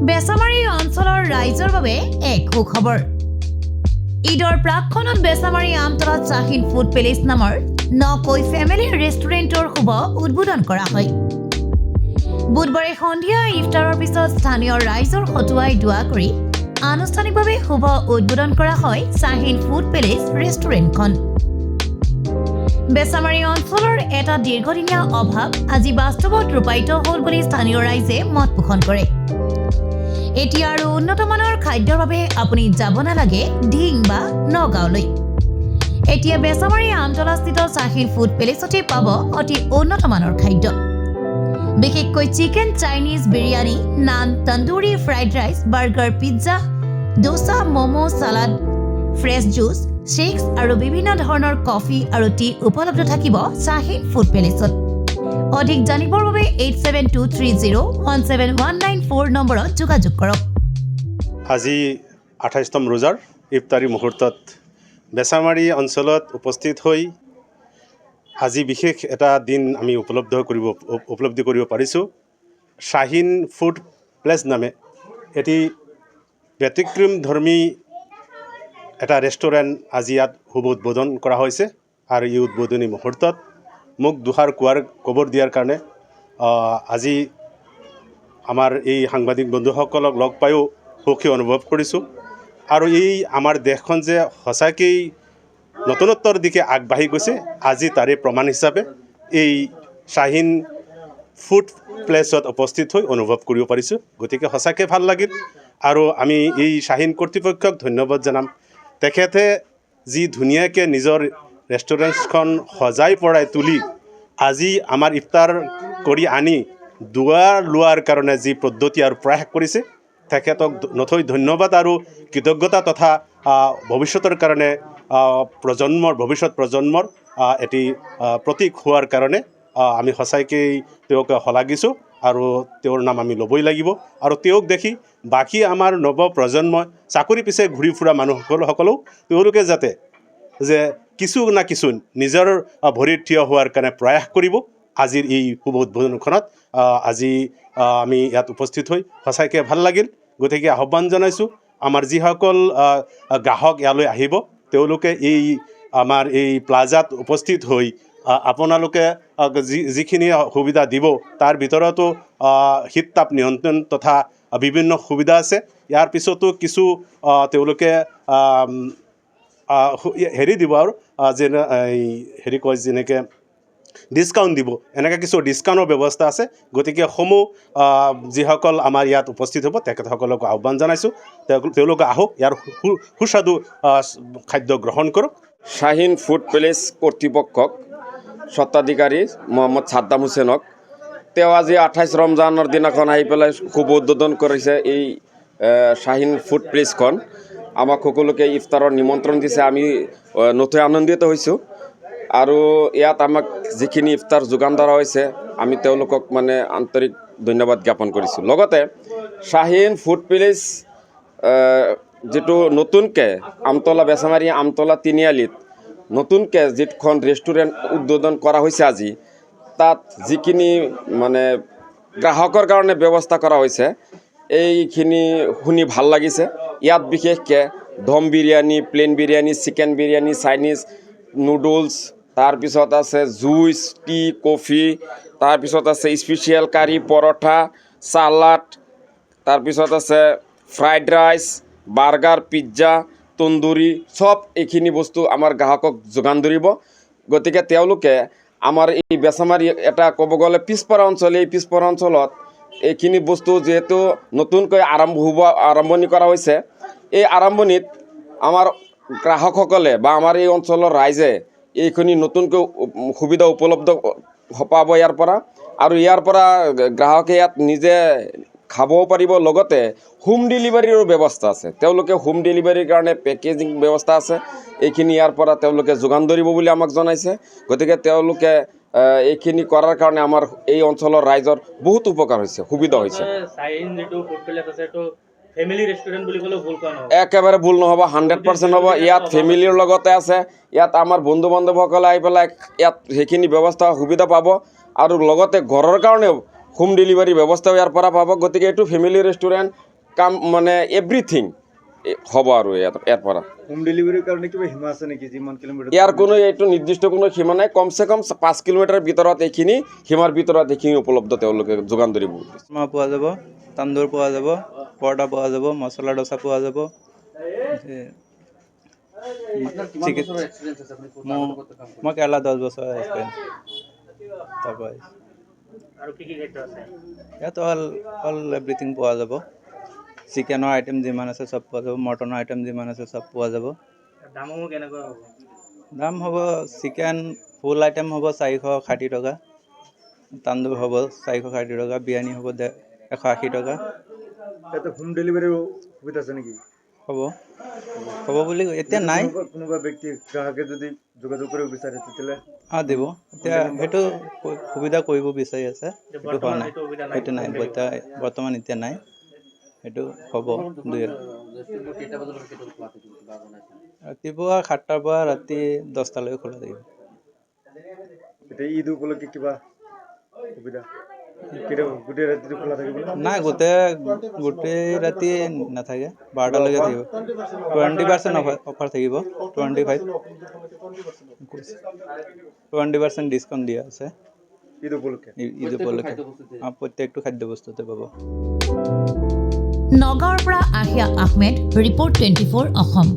বেছামাৰী অঞ্চলৰ ৰাইজৰ বাবে এক সুখবৰ। ঈদৰ প্ৰাকখনত বেছামাৰী আমতলাত শ্বাহিন ফুড পেলেচ নামৰ নকৈ ফেমিলি ৰেষ্টুৰেণ্টৰ শুভ উদ্বোধন কৰা হয়। বুধবাৰে সন্ধিয়া ইফতাৰৰ পিছত স্থানীয় ৰাইজৰ হতুৱাই দোৱা কৰি আনুষ্ঠানিকভাৱে শুভ উদ্বোধন কৰা হয় শ্বাহিন ফুড পেলেচ ৰেষ্টুৰেণ্টখন। বেছামাৰী অঞ্চলৰ এটা দীৰ্ঘদিনীয়া অভাৱ আজি বাস্তৱত ৰূপায়িত হ'ল বুলি স্থানীয় ৰাইজে মত পোষণ কৰে। এতিয়া আৰু উন্নতমানৰ খাদ্যৰ বাবে আপুনি যাব নালাগে ঢিং বা নগাঁৱলৈ। এতিয়া বেছামাৰী আমতলাস্থিত শ্বাহিন ফুড পেলেচতে পাব অতি উন্নতমানৰ খাদ্য। বিশেষকৈ chicken, Chinese, biryani, naan, tandoori, fried rice, burger, pizza, dosa, momo', salad, fresh juice, shakes আৰু বিভিন্ন ধৰণৰ কফি আৰু টি উপলব্ধ থাকিব শ্বাহিন ফুড পেলেচত। অধিক জানিবৰ বাবে 8723017194 নম্বৰত যোগাযোগ কৰক। আজি 28তম ৰোজাৰ ইফতাৰী মুহূৰ্তত বেছামাৰী অঞ্চলত উপস্থিত হৈ আজি বিশেষ এটা দিন আমি উপলব্ধি কৰিব পাৰিছোঁ। শ্বাহিন ফুড প্লেচ নামে এটি ব্যতিক্ৰমধৰ্মী এটা ৰেষ্টুৰেণ্ট আজি ইয়াত শুভ উদ্বোধন কৰা হৈছে আৰু এই উদ্বোধনী মুহূৰ্তত মোক দুষাৰ খবৰ দিয়াৰ কাৰণে আজি আমাৰ এই সাংবাদিক বন্ধুসকলক লগ পায়ো সুখী অনুভৱ কৰিছোঁ। আৰু এই আমাৰ দেশখন যে সঁচাকেই নতুনত্বৰ দিশে আগবাঢ়ি গৈছে আজি তাৰে প্ৰমাণ হিচাপে এই শ্বাহিন ফুড প্লেচত উপস্থিত হৈ অনুভৱ কৰিব পাৰিছোঁ। গতিকে সঁচাকৈ ভাল লাগিল আৰু আমি এই শ্বাহিন কৰ্তৃপক্ষক ধন্যবাদ জনাম। তেখেতে যি ধুনীয়াকৈ নিজৰ ৰেষ্টুৰেণ্টখন সজাই পৰাই তুলি আজি আমাৰ ইফতাৰ কৰি আনি দুৱা লোৱাৰ কাৰণে যি পদ্ধতি আৰু প্ৰয়াস কৰিছে তেখেতক নথৈ ধন্যবাদ আৰু কৃতজ্ঞতা তথা ভৱিষ্যতৰ কাৰণে ভৱিষ্যত প্ৰজন্মৰ এটি প্ৰতীক হোৱাৰ কাৰণে আমি সঁচাকৈ তেওঁক শলাগিছোঁ আৰু তেওঁৰ নাম আমি ল'বই লাগিব। আৰু তেওঁক দেখি বাকী আমাৰ নৱ প্ৰজন্মই চাকৰি পিছে ঘূৰি ফুৰা মানুহসকলেও তেওঁলোকে যাতে যে কিছু না কিছু নিজৰ ভৰিত থিয় হোৱাৰ কাৰণে প্ৰয়াস কৰিব। আজিৰ এই শুভ উদ্বোধনখনত আজি আমি ইয়াত উপস্থিত হৈ সঁচাকৈ ভাল লাগিল। গতিকে আহ্বান জনাইছোঁ আমাৰ যিসকল গ্ৰাহক ইয়ালৈ আহিব তেওঁলোকে এই আমাৰ এই প্লাজাত উপস্থিত হৈ আপোনালোকে যিখিনি সুবিধা দিব তাৰ ভিতৰতো শীত তাপ নিয়ন্ত্ৰণ তথা বিভিন্ন সুবিধা আছে। ইয়াৰ পিছতো কিছু তেওঁলোকে হেৰি দিব আৰু যেনে হেৰি কয় যেনেকৈ ডিছকাউণ্ট দিব, এনেকৈ কিছু ডিছকাউণ্টৰ ব্যৱস্থা আছে। গতিকে যিসকল আমাৰ ইয়াত উপস্থিত হ'ব তেখেতসকলক আহ্বান জনাইছোঁ তেওঁলোকে আহক, ইয়াৰ সুস্বাদু খাদ্য গ্ৰহণ কৰক। শ্বাহিন ফুড পেলেচ কৰ্তৃপক্ষক স্বত্বাধিকাৰী মহম্মদ ছাদ্দাম হুছেইনক তেওঁ আজি 28 ৰমজানৰ দিনাখন আহি পেলাই শুভ উদ্বোধন কৰিছে এই শ্বাহিন ফুড প্লেচখন। আমাক সকলোকে ইফতাৰৰ নিমন্ত্ৰণ দিছে, আমি নথৈ আনন্দিত হৈছোঁ। আৰু ইয়াত আমাক যিখিনি ইফতাৰ যোগান ধৰা হৈছে আমি তেওঁলোকক আন্তৰিক ধন্যবাদ জ্ঞাপন কৰিছোঁ। লগতে শ্বাহিন ফুড পেলেচ যিটো নতুনকৈ বেছামাৰী আমতলা তিনিআলিত নতুনকৈ যিখন ৰেষ্টুৰেণ্ট উদ্বোধন কৰা হৈছে আজি, তাত যিখিনি গ্ৰাহকৰ কাৰণে ব্যৱস্থা কৰা হৈছে এইখিনি শুনি ভাল লাগিছে। ইয়াত বিশেষকৈ দম biryani, plain biryani, chicken biryani, Chinese noodles, তাৰপিছত আছে জুইচ, টি, কফি, তাৰপিছত আছে স্পেচিয়েল কাৰী, পৰঠা, চালাড, তাৰপিছত আছে fried rice, burger, pizza, tandoori, চব এইখিনি বস্তু আমাৰ গ্ৰাহকক যোগান ধৰিব। গতিকে তেওঁলোকে আমাৰ এই বেছামাৰী এটা ক'ব গ'লে পিছপৰা অঞ্চল, এই পিছপৰা অঞ্চলত এইখিনি বস্তু যিহেতু নতুনকৈ আৰম্ভণি কৰা হৈছে, এই আৰম্ভণিত আমাৰ গ্ৰাহকসকলে বা আমাৰ এই অঞ্চলৰ ৰাইজে এইখিনি নতুনকৈ সুবিধা উপলব্ধ পাব ইয়াৰ পৰা। আৰু ইয়াৰ পৰা গ্ৰাহকে ইয়াত নিজে খাবও পাৰিব। লগতে হোম ডেলিভাৰীৰো ব্যৱস্থা আছে, তেওঁলোকে হোম ডেলিভাৰীৰ কাৰণে পেকেজিং ব্যৱস্থা আছে, এইখিনি ইয়াৰ পৰা তেওঁলোকে যোগান ধৰিব বুলি আমাক জনাইছে। গতিকে তেওঁলোকে এইখিনি কৰাৰ কাৰণে আমাৰ এই অঞ্চলৰ ৰাইজৰ বহুত উপকাৰ হৈছে, সুবিধা হৈছে। একেবাৰে ভুল নহ'ব, 100% হ'ব। ইয়াত ফেমিলিৰ লগতে আছে, ইয়াত আমাৰ বন্ধু বান্ধৱসকলে আহি পেলাই ইয়াত সেইখিনি ব্যৱস্থা সুবিধা পাব আৰু লগতে ঘৰৰ কাৰণেও হোম ডেলিভাৰি ব্যৱস্থাও ইয়াৰ পৰা পাব গতিকে এইটো ফেমিলি ৰেষ্টুৰেণ্ট কাম মানে এভৰিথিং হ'ব আৰু ইয়াৰ পৰা হোম ডেলিভাৰীৰ কাৰণে কিবা সীমা আছে নেকি যিমান কিলোমিটাৰ ইয়াৰ কোনো এইটো নিৰ্দিষ্ট কোনো সীমা নাই কমচে কম 5 কিলোমিটাৰ ভিতৰত এইখিনি সীমাৰ ভিতৰত এইখিনি উপলব্ধ তেওঁলোকে যোগান ধৰিব মা পোৱা যাব তান্দুৰ পোৱা যাব পৰঠা পোৱা যাব মছলা ডোচা পোৱা যাব মই কেৰেলা 10 বছৰ এক্সপিৰিয়েঞ্চ তাৰপৰা ইয়াত অল এভৰিথিং পোৱা যাব চিকেনৰ আইটেম যিমান আছে চব পোৱা যাব মটনৰ আইটেম যিমান আছে চব পোৱা যাব দাম হ'ব চিকেন ফুল আইটেম হ'ব 460 টকা তান্দুৰ হ'ব 460 টকা বিৰিয়ানী হ'ব 180 টকা ইয়াতে হোম ডেলিভাৰীৰ সুবিধা আছে নেকি হ'ব বুলি এতিয়া নাই কোনোবা ব্যক্তি গ্ৰাহকে যদি যোগাযোগ কৰিব বিচাৰে তেতিয়াহ'লে দিব এতিয়া সেইটো সুবিধা কৰিব বিচাৰি আছে সেইটো হোৱা নাই সেইটো নাই বৰ্তমান এতিয়া নাই সেইটো হ'ব ৰাতিপুৱা 7টাৰ পৰা ৰাতি 10টালৈকে খোলা থাকিব এতিয়া ঈদ উপলক্ষে কিবা সুবিধা গোটেই ৰাতিটো খোলা থাকিব নাই গোটেই ৰাতি নাথাকে 12টালৈকে থাকিব 20% অফাৰ থাকিব 20% ডিছকাউণ্ট দিয়া আছে ঈদ উপলক্ষে প্ৰত্যেকটো খাদ্য বস্তুতে পাব নগাঁৱৰ পৰা আহিয়া আহমেদ ৰিপৰ্ট 24 অসম